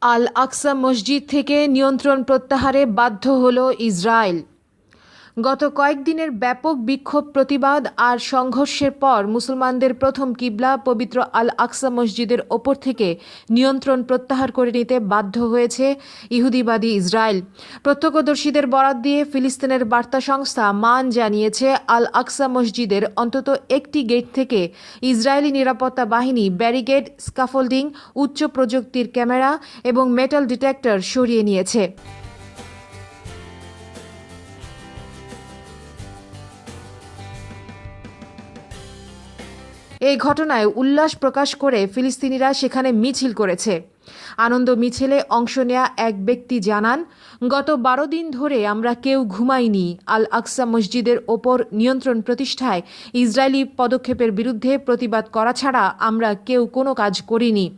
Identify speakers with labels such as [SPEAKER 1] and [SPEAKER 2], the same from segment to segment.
[SPEAKER 1] আল আকসা মসজিদ থেকে নিয়ন্ত্রণ প্রত্যাহারে বাধ্য হল ইসরায়েল। গত কয়েকদিনের ব্যাপক বিক্ষোভ, প্রতিবাদ আর সংঘর্ষের পর মুসলমানদের প্রথম কিবলা পবিত্র আল আকসা মসজিদের ওপর থেকে নিয়ন্ত্রণ প্রত্যাহার করে নিতে বাধ্য হয়েছে ইহুদিবাদী ইসরায়েল। প্রত্যক্ষদর্শীদের বরাত দিয়ে ফিলিস্তিনের বার্তা সংস্থা মান জানিয়েছে, আল আকসা মসজিদের অন্তত একটি গেট থেকে ইসরায়েলি নিরাপত্তা বাহিনী ব্যারিকেড, স্কাফোল্ডিং, উচ্চ প্রযুক্তির ক্যামেরা এবং মেটাল ডিটেক্টর সরিয়ে নিয়েছে। এই ঘটনায় উল্লাস প্রকাশ করে ফিলিস্তিনিরা সেখানে মিছিল করেছে। আনন্দ মিছিলে অংশ নেয়া এক ব্যক্তি জানান, গত 12 দিন ধরে আমরা কেউ ঘুমাইনি। আল আকসা মসজিদের ওপর নিয়ন্ত্রণ প্রতিষ্ঠায় ইসরায়েলি পদক্ষেপের বিরুদ্ধে প্রতিবাদ করা ছাড়া আমরা কেউ কোনো কাজ করিনি।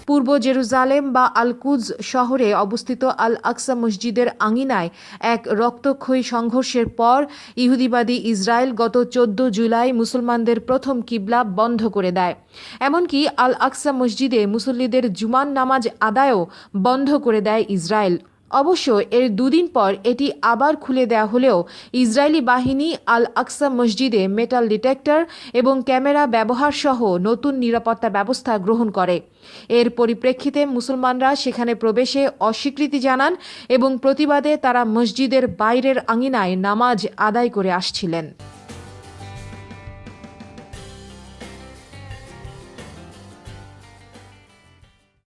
[SPEAKER 1] পূর্ব জেরুজালেম বা আল-কুদস শহরে অবস্থিত আল আকসা মসজিদের আঙিনায় এক রক্তক্ষয়ী সংঘর্ষের পর ইহুদিবাদী ইসরায়েল গত 14 জুলাই মুসলমানদের প্রথম কিবলা বন্ধ করে দেয়। এমনকি আল আকসা মসজিদে মুসল্লিদের জুমার নামাজ আদায়ও বন্ধ করে দেয় ইসরায়েল। অবশ্য এর দুদিন পর এটি আবার খুলে দেওয়া হলেও ইসরায়েলি বাহিনী আল আকসা মসজিদে মেটাল ডিটেক্টর এবং ক্যামেরা ব্যবহার সহ নতুন নিরাপত্তা ব্যবস্থা গ্রহণ করে। এর পরিপ্রেক্ষিতে মুসলমানরা সেখানে প্রবেশে অস্বীকৃতি জানান এবং প্রতিবাদে তারা মসজিদের বাইরের আঙিনায় নামাজ আদায় করে আসছিলেন।